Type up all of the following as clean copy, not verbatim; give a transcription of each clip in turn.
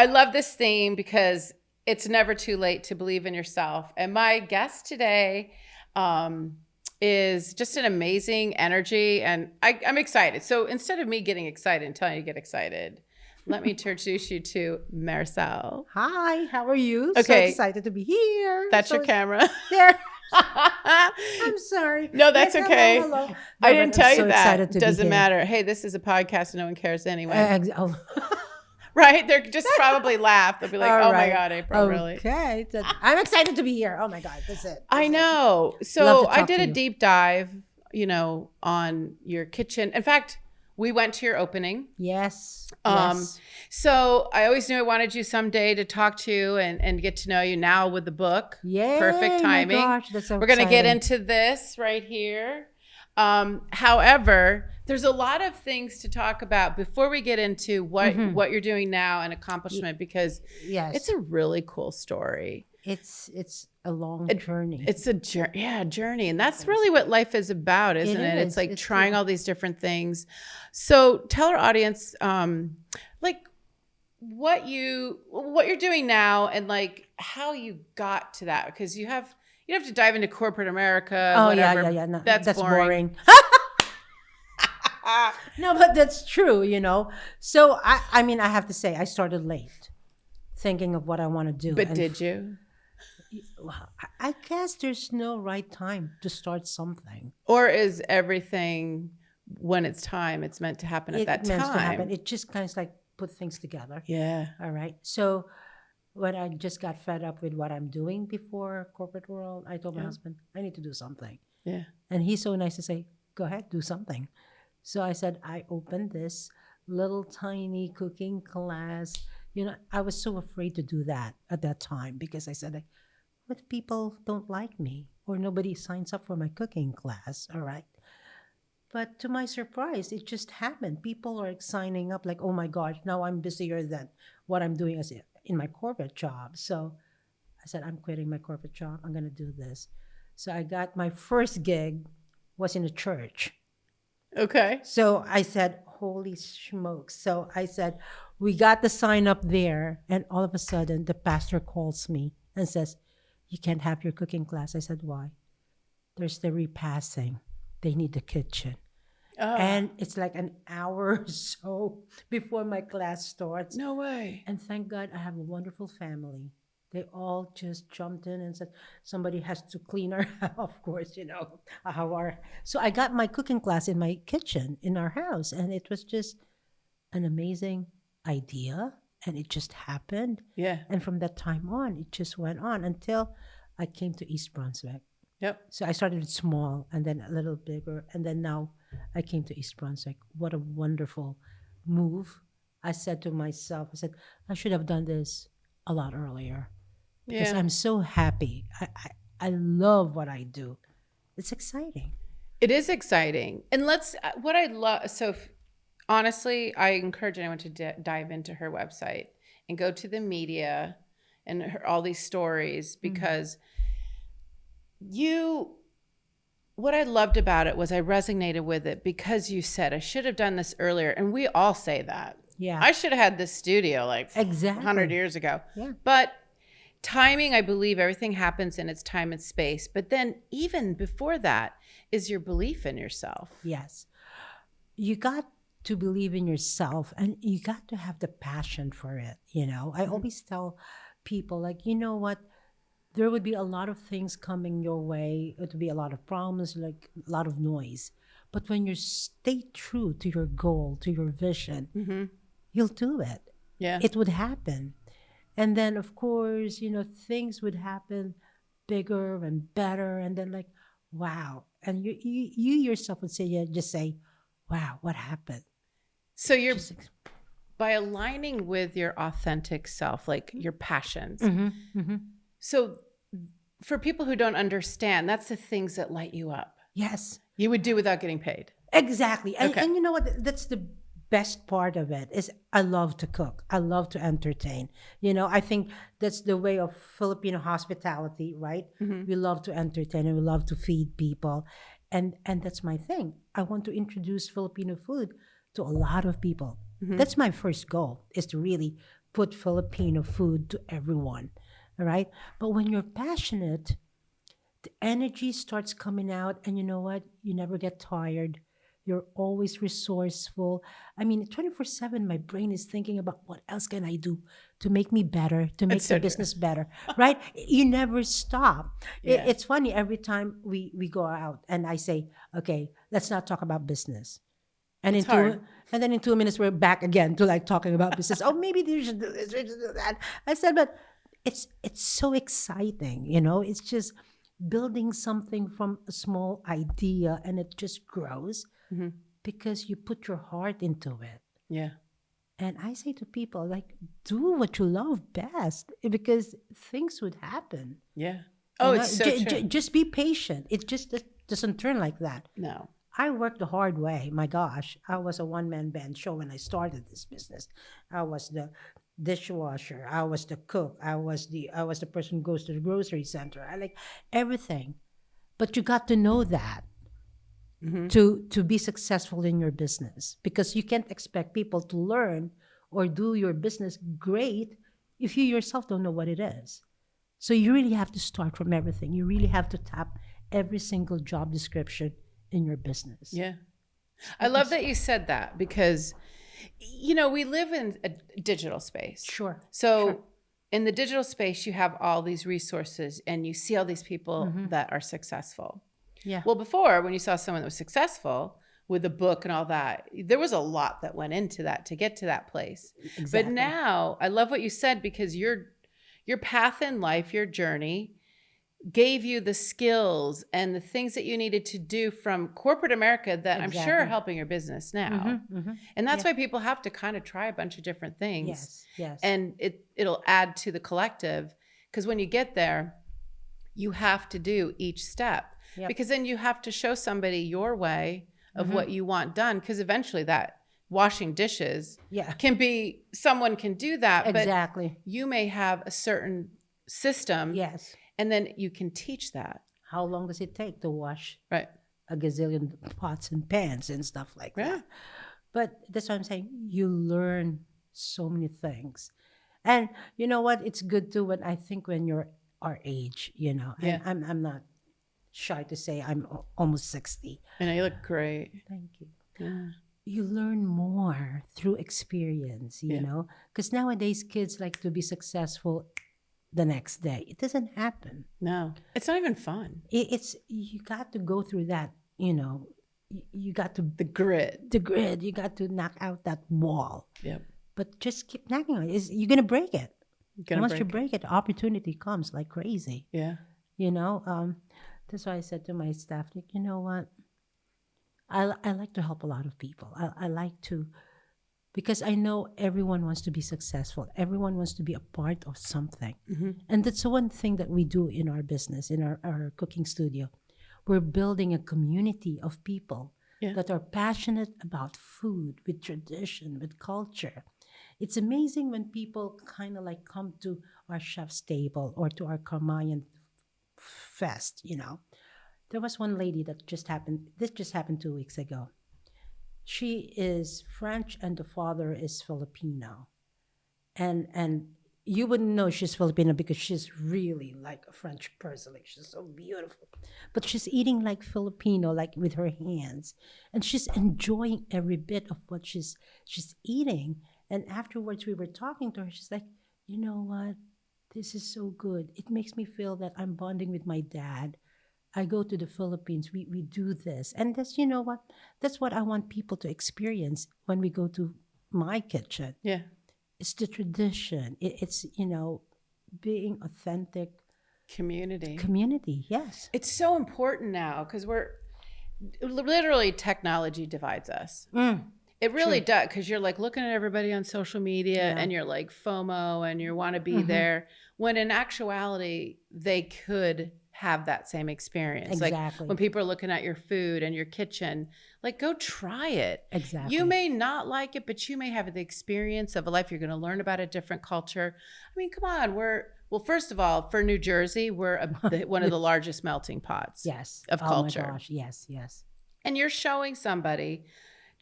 I love this theme because it's never too late to believe in yourself. And my guest today is just an amazing energy. And I'm excited. So instead of me getting excited and telling you to get excited, let me introduce you to Maricel. Hi, how are you? Okay. So excited to be here. That's your camera. There. I'm sorry. No, that's Yes, okay. Hello. No, I didn't tell you that. Excited to Doesn't be here. matter. Hey, this is a podcast and no one cares anyway. Oh. Right? They're just probably laugh. They'll be like, All oh my right. God, April, really? Okay. I'm excited to be here. Oh my God, that's it. I know. Love So to I talk did to a you. deep dive, on your kitchen. In fact, we went to your opening. Yes. So I always knew I wanted you someday to talk to and get to know you now with the book. Yay, Perfect timing. My gosh, that's so We're going to get exciting. into this right here. However, there's a lot of things to talk about before we get into what you're doing now and accomplishment, because it's a really cool story. It's a long journey. It's a journey. And that's really what life is about, isn't it? It's like trying all these different things. So tell our audience, like what you're doing now and like how you got to that, because you have to dive into corporate America. Oh, whatever. yeah. No, that's boring. No, but that's true, So I mean, I have to say, I started late thinking of what I want to do. But did you? Well, I guess there's no right time to start something. Or is everything when it's time, it's meant to happen at that time? It just kind of like put things together. Yeah. All right. So when I just got fed up with what I'm doing before corporate world, I told my husband, I need to do something. Yeah. And he's so nice to say, go ahead, do something. So I said, I opened this little tiny cooking class. I was so afraid to do that at that time because I said, what if people don't like me or nobody signs up for my cooking class? All right. But to my surprise, it just happened. People are signing up like, oh my gosh, now I'm busier than what I'm doing in my corporate job. So I said, I'm quitting my corporate job. I'm going to do this. So I got my first gig was in a church. Okay. So I said, holy smokes. So I said, we got the sign up there. And all of a sudden, the pastor calls me and says, you can't have your cooking class. I said, why? There's the repassing. They need the kitchen. Oh. And it's like an hour or so before my class starts. No way. And thank God I have a wonderful family. They all just jumped in and said, somebody has to clean our house, of course, So I got my cooking class in my kitchen in our house. And it was just an amazing idea. And it just happened. Yeah. And from that time on, it just went on until I came to East Brunswick. Yep. So I started small and then a little bigger. And then now I came to East Brunswick. What a wonderful move. I said to myself, I should have done this a lot earlier. Because I'm so happy. I love what I do. It's exciting. It is exciting. And what I love, honestly, I encourage anyone to dive into her website and go to the media and all these stories, because what I loved about it was I resonated with it because you said, I should have done this earlier. And we all say that. Yeah. I should have had this studio like 100 years ago. Yeah. But timing, I believe everything happens in its time and space. But then even before that is your belief in yourself. Yes. You got to believe in yourself and you got to have the passion for it. I always tell people like, you know what? There would be a lot of things coming your way. It would be a lot of problems, like a lot of noise. But when you stay true to your goal, to your vision, you'll do it. Yeah. It would happen. And then, of course, things would happen bigger and better. And then like, wow. And you yourself would say, just say, wow, what happened? So by aligning with your authentic self, like your passions. So for people who don't understand, that's the things that light you up. Yes. You would do without getting paid. Exactly. And you know what? That's the best part of it is I love to cook. I love to entertain. I think that's the way of Filipino hospitality, right? We love to entertain and we love to feed people. And that's my thing. I want to introduce Filipino food to a lot of people. That's my first goal, is to really put Filipino food to everyone, all right? But when you're passionate, the energy starts coming out, and you know what? You never get tired. You're always resourceful. I mean, 24/7, my brain is thinking about what else can I do to make me better, to It's make the so true. business better, right? You never stop. Yeah. It's funny, every time we go out and I say, okay, let's not talk about business. And It's in two, hard. and then in 2 minutes we're back again to like talking about business. Oh, maybe you should do this, you should do that. I said, but it's so exciting, you know. It's just building something from a small idea, and it just grows Hmm. because you put your heart into it. Yeah. And I say to people, like, do what you love best, because things would happen. Yeah. You Oh, know, it's so true. just be patient. It just doesn't turn like that. No. I worked the hard way. My gosh, I was a one-man band show when I started this business. I was the dishwasher. I was the cook. I was the person who goes to the grocery center. I like everything. But you got to know that Hmm. to be successful in your business, because you can't expect people to learn or do your business great if you yourself don't know what it is. So you really have to start from everything. You really have to tap every single job description in your business. Yeah. I love that you said that because, we live in a digital space. Sure. So Sure. in the digital space, you have all these resources and you see all these people Mm-hmm. that are successful. Yeah. Well, before, when you saw someone that was successful with a book and all that, there was a lot that went into that to get to that place. Exactly. But now, I love what you said, because your path in life, your journey, gave you the skills and the things that you needed to do from corporate America that I'm sure are Exactly. helping your business now. Mm-hmm. And that's Yeah. why people have to kind of try a bunch of different things. Yes. Yes. And it'll add to the collective, because when you get there, you have to do each step. Yep. Because then you have to show somebody your way of Mhm. what you want done, because eventually that washing dishes Yeah. can be, someone can do that, but Exactly. you may have a certain system, Yes. and then you can teach that. How long does it take to wash Right. a gazillion pots and pans and stuff like Yeah. that? But that's what I'm saying. You learn so many things. And you know what? It's good too when you're our age, you know. And Yeah. I'm not shy to say I'm almost 60. I know you look great. Thank you. Yeah. You learn more through experience, you Yeah. know? Because nowadays kids like to be successful the next day. It doesn't happen. No, it's not even fun. It's you got to go through that, you know. You got to The grit. the grid. You got to knock out that wall. Yep. But just keep knocking on it. You're gonna break it. Gonna Once you break break it, opportunity comes like crazy. it. Yeah. You know. That's why I said to my staff, like, you know what? I like to help a lot of people. I like to, because I know everyone wants to be successful. Everyone wants to be a part of something. Hmm. And that's the one thing that we do in our business, in our cooking studio. We're building a community of people Yeah. that are passionate about food, with tradition, with culture. It's amazing when people kind of like come to our chef's table or to our Kamayan fest, you know. There was one lady that this just happened 2 weeks ago. She is French and the father is Filipino. And you wouldn't know she's Filipino because she's really like a French person. Like, she's so beautiful. But she's eating like Filipino, like with her hands. And she's enjoying every bit of what she's eating. And afterwards we were talking to her. She's like, you know what? This is so good. It makes me feel that I'm bonding with my dad. I go to the Philippines. We do this. And that's, you know what? That's what I want people to experience when we go to my kitchen. Yeah. It's the tradition. It's, you know, being authentic Community. community. Yes. It's so important now, because we're literally, technology divides us. It really does, because you're like looking at everybody on social media Yeah. and you're like FOMO and you want to be there, when in actuality they could have that same experience. Exactly. Like when people are looking at your food and your kitchen, like, go try it. Exactly. You may not like it, but you may have the experience of a life. You're going to learn about a different culture. I mean, come on. Well, first of all, for New Jersey, we're one of the largest melting pots Yes. of Oh culture. my gosh. Yes. Yes. And you're showing somebody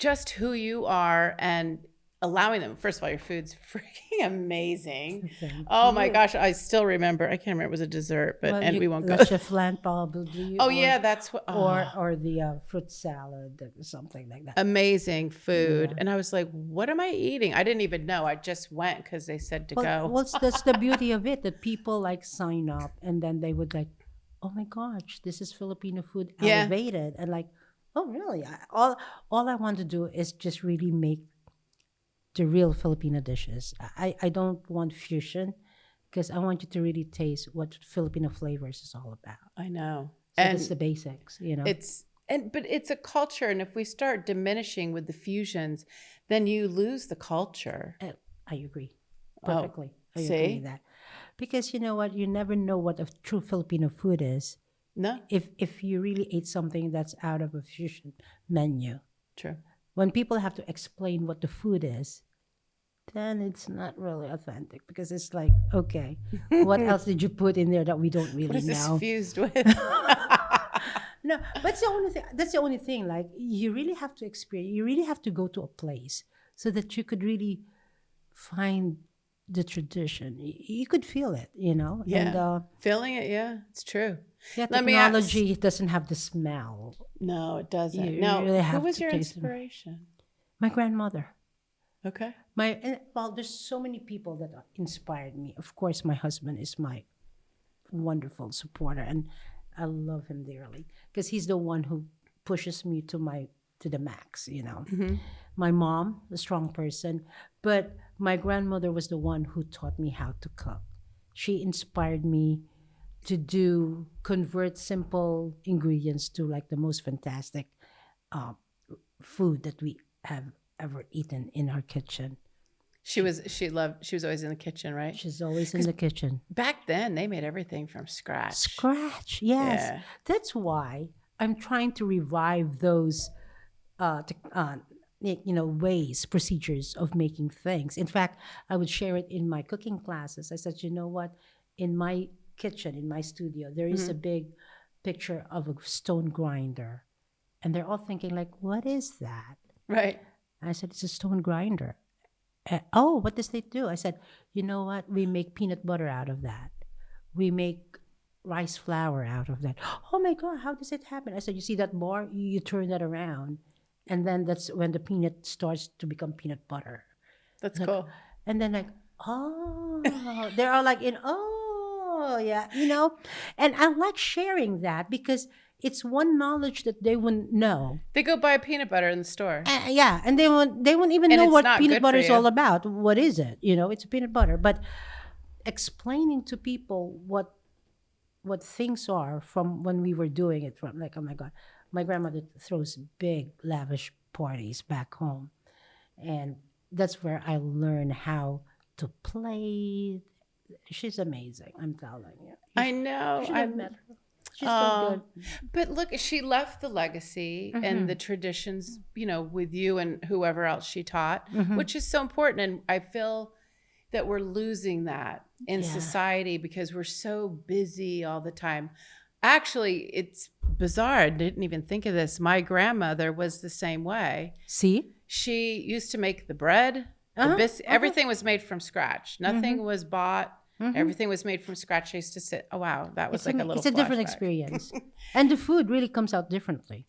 just who you are. And allowing them. First of all, your food's freaking amazing. Thank Oh my you. gosh, I still remember. I can't remember. It was a dessert, but Well, we won't go. the chef flan probably. Oh yeah, that's what. Or the fruit salad or something like that. Amazing food. Yeah. And I was like, what am I eating? I didn't even know. I just went because they said to go. Well, that's the beauty of it, that people like sign up and then they would like, oh my gosh, this is Filipino food Yeah. elevated, and like, oh really? All I want to do is just really make the real Filipino dishes. I don't want fusion, because I want you to really taste what Filipino flavors is all about. I know. So And that's the basics, you know. but it's a culture, and if we start diminishing with the fusions, then you lose the culture. I agree Oh, perfectly. I see? agree with that, because you know what, you never know what a true Filipino food is No, if you really ate something that's out of a fusion menu. true. When people have to explain what the food is, then it's not really authentic, because it's like, okay, what else did you put in there that we don't What really is this know? fused with? No, but it's the only thing. That's the only thing. Like, you really have to experience. You really have to go to a place so that you could really find the tradition. You could feel it, you know. Yeah. And Feeling it, yeah, it's true. yeah, Let me ask- technology doesn't have the smell. No, it doesn't. You No, really who have was to your taste them. inspiration? My grandmother. Okay. Well, there's so many people that inspired me. Of course, my husband is my wonderful supporter, and I love him dearly, because he's the one who pushes me to the max, you know. My mom, a strong person, but my grandmother was the one who taught me how to cook. She inspired me to convert simple ingredients to like the most fantastic uh, food that we have ever eaten in our kitchen. She was always in the kitchen, right? She's always in the kitchen. Back then, they made everything from scratch. Scratch, yes. Yeah. That's why I'm trying to revive those, ways, procedures of making things. In fact, I would share it in my cooking classes. I said, you know what? In my kitchen, in my studio, there is a big picture of a stone grinder. And they're all thinking like, what is that? Right. I said, it's a stone grinder. Oh, what does it do? I said, you know what? We make peanut butter out of that. We make rice flour out of that. Oh my God, how does it happen? I said, you see that bar? You turn that around. And then that's when the peanut starts to become peanut butter. That's cool. And then like, oh, they're all like, oh, yeah, you know? And I like sharing that, because it's one knowledge that they wouldn't know. They go buy peanut butter in the store. Yeah, and they won't even And know it's what not peanut good butter for is you. all about. What is it? You know, it's peanut butter. But explaining to people what things are from when we were doing it, from like, oh my God, my grandmother throws big lavish parties back home, and that's where I learned how to play. She's amazing. I'm telling you. I know. You should have met her. She's so good. But look, she left the legacy and the traditions, with you and whoever else she taught, which is so important. And I feel that we're losing that in society because we're so busy all the time. Actually, it's bizarre. I didn't even think of this. My grandmother was the same way. See? She used to make the bread, the biscuit. Everything was made from scratch. Nothing was bought. Everything was made from scratch. I used to sit. Oh wow, that was like a little. It's a different flashback. experience, and the food really comes out differently.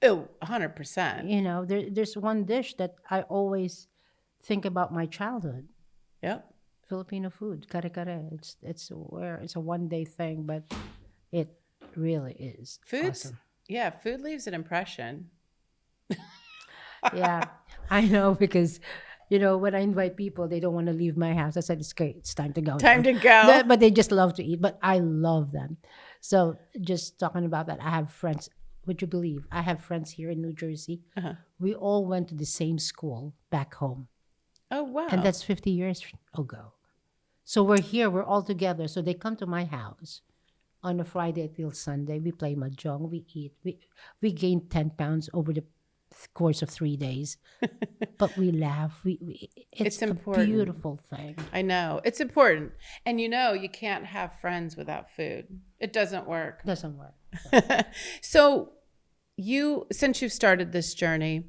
Oh, 100%. You know, there's one dish that I always think about my childhood. Yep. Filipino food, kare-kare. It's a one-day thing, but it really is Foods. awesome. Yeah, food leaves an impression. Yeah, I know, because when I invite people, they don't want to leave my house. I said, it's great, it's time to go. Time now. to go. But they just love to eat. But I love them. So just talking about that, I have friends. Would you believe? I have friends here in New Jersey. We all went to the same school back home. Oh wow. And that's 50 years ago. So we're here, we're all together. So they come to my house on a Friday till Sunday. We play mahjong, we eat. We gained 10 pounds over the course of 3 days. But we laugh. It's important. A beautiful thing. I know. It's important. And you can't have friends without food. It doesn't work. Doesn't work. So since you've started this journey,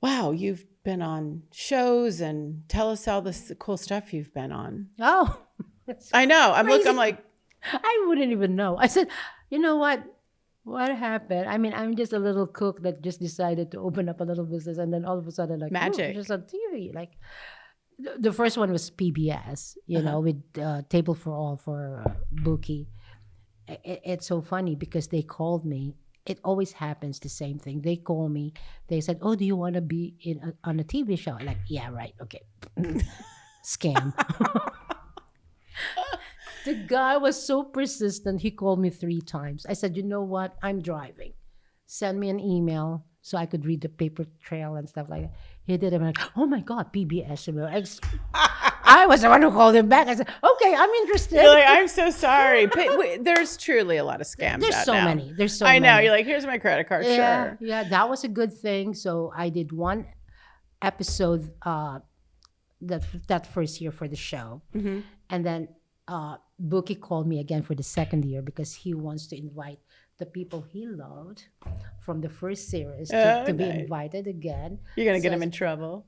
wow, you've been on shows, and tell us all this cool stuff you've been on. Oh, I know. I'm crazy. like, I wouldn't even know. I said, you know what? What happened? I mean, I'm just a little cook that just decided to open up a little business, and then all of a sudden, like, magic. just on TV. Like, the first one was PBS, with Table for All for Bookie. It's so funny because they called me. It always happens the same thing. They call me. They said, "Oh, do you want to be on a TV show?" Like, yeah, right, okay. Scam. The guy was so persistent. He called me 3 times. I said, "You know what? I'm driving. Send me an email so I could read the paper trail and stuff like that." He did it. I'm like, "Oh my God, PBS." I was the one who called him back. I said, "Okay, I'm interested." You're like, "I'm so sorry." But there's truly a lot of scams There's out so now. many. There's so I many. know. You're like, "Here's my credit card." Yeah, Sure. yeah, that was a good thing. So I did 1 episode that first year for the show. Mm-hmm. And then Bookie called me again for the second year because he wants to invite the people he loved from the first series to be nice. invited again. You're going to get So him in trouble.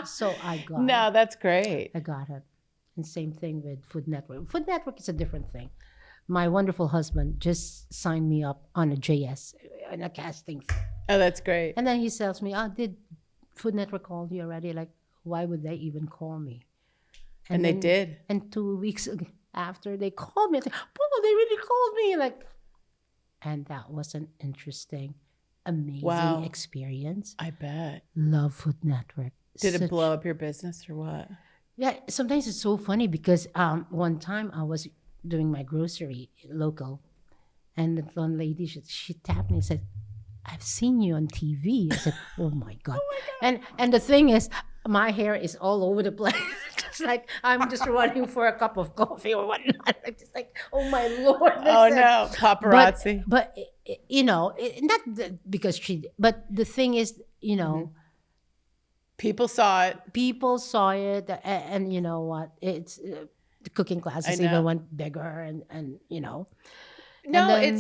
So I got No, that's great. I got it. And same thing with Food Network. Food Network is a different thing. My wonderful husband just signed me up on a JS, on a casting thing. Oh, that's great. And then he tells me, "Oh, did Food Network call you already?" Like, why would they even call me? And they then- did. And 2 weeks after they called me, I said, "Oh, they really called me!" Like, and that was an interesting, amazing Wow. experience. I bet. Love Food Network. Did it Such- blow up your business or what? Yeah, sometimes it's so funny because one time I was doing my grocery local, and the one lady she tapped me and said, "I've seen you on TV." I said, "Oh my God!" And the thing is, my hair is all over the place. Just like I'm just running for a cup of coffee or whatnot. I'm just like, oh my Lord! Oh no, paparazzi. But not because she. But the thing is, People saw it. people saw it, and you know what? It's the cooking classes I know. even went bigger, and No, then-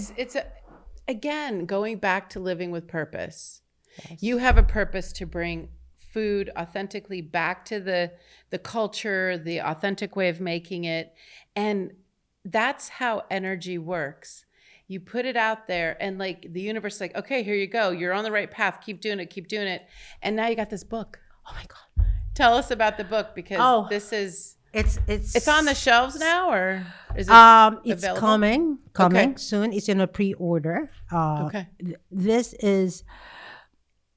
again, going back to living with purpose. Yes. You have a purpose to bring food authentically back to the culture, the authentic way of making it. And that's how energy works. You put it out there, and like the universe is like, "Okay, here you go. You're on the right path. Keep doing it. Keep doing it." And now you got this book. Oh my God! Tell us about the book, because this is It's on the shelves now, or is it it's available? coming Okay. soon. It's in a pre-order. Okay. This is,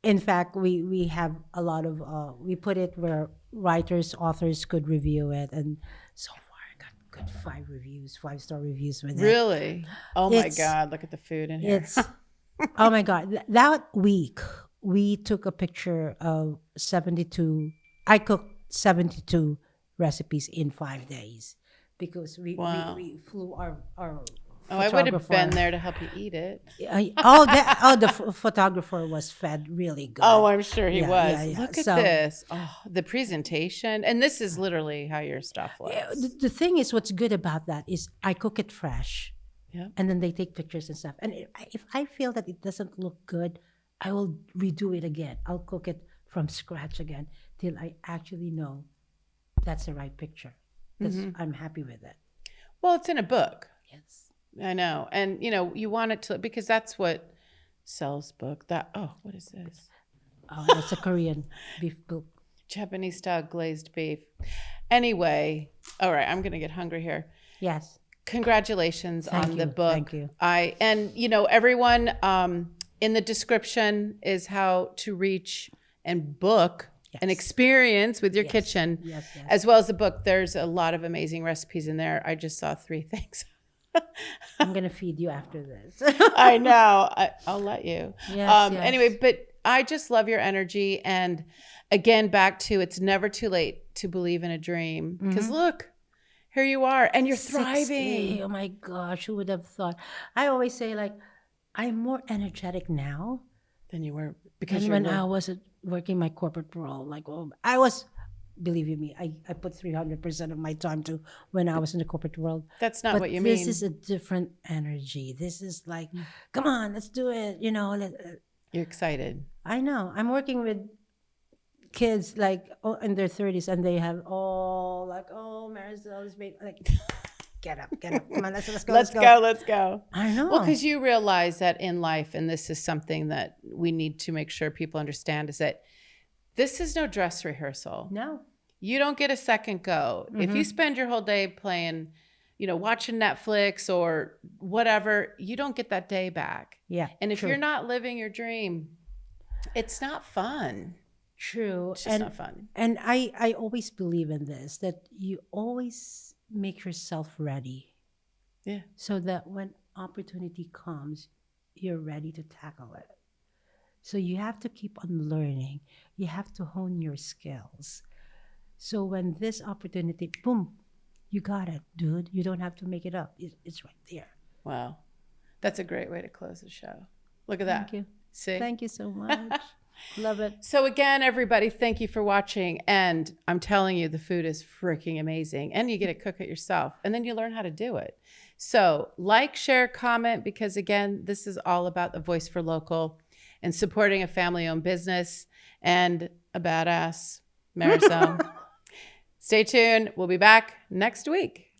in fact, we have a lot of we put it where writers, authors could review it, and so far I got good 5-star reviews with it. Really? Oh my It's- God, look at the food in here. It's oh my God! That week we took a picture of 72. I cooked 72 recipes in 5 days because we flew our Oh, I would have photographer. been there to help you eat it. The photographer was fed really good. Oh, I'm sure he Yeah, was. yeah, yeah. Look at So- this. Oh, the presentation. And this is literally how your stuff looks. Yeah, the thing is, what's good about that is I cook it fresh. Yeah. And then they take pictures and stuff. And if I feel that it doesn't look good, I will redo it again. I'll cook it from scratch again till I actually know that's the right picture. I'm happy with it. Well, it's in a book. Yes. I know. And, you want it to, because that's what sells book. What is this? Oh, that's a Korean beef book. Japanese style glazed beef. Anyway, all right, I'm going to get hungry here. Yes. Congratulations Thank on you. the book. Thank you. Everyone, in the description is how to reach and book an experience with your kitchen, Yes. as well as the book. There's a lot of amazing recipes in there. I just saw 3 things. I'm going to feed you after this. I know. I'll let you. Yes. Anyway, but I just love your energy. And again, back to, it's never too late to believe in a dream. Because look, here you are, and you're 60. thriving. Oh my gosh, who would have thought? I always say, like, I'm more energetic now Than you were, because than you're when I was working my corporate role. Like, I was, believe you me, I put 300% of my time to when I was in the corporate world. That's not But what you this mean. is a different energy. This is like, come on, let's do it. You're excited. I know. I'm working with kids like in their 30s and they have all like, oh, Maricel is made like, get up, come on, let's go, Let's go. I know. Well, because you realize that in life, and this is something that we need to make sure people understand, is that this is no dress rehearsal. No. You don't get a second go. If you spend your whole day playing, watching Netflix or whatever, you don't get that day back. Yeah. And if you're not living your dream, it's not fun. True. It's just not fun. And I always believe in this, that you always make yourself ready. Yeah. So that when opportunity comes, you're ready to tackle it. So you have to keep on learning. You have to hone your skills. So when this opportunity, boom, you got it, dude. You don't have to make it up. It's right there. Wow. That's a great way to close the show. Look at that. Thank you. See? Thank you so much. Love it. So again, everybody, thank you for watching. And I'm telling you, the food is freaking amazing. And you get to cook it yourself. And then you learn how to do it. So like, share, comment, because again, this is all about the voice for local and supporting a family-owned business and a badass Maricel. Stay tuned. We'll be back next week.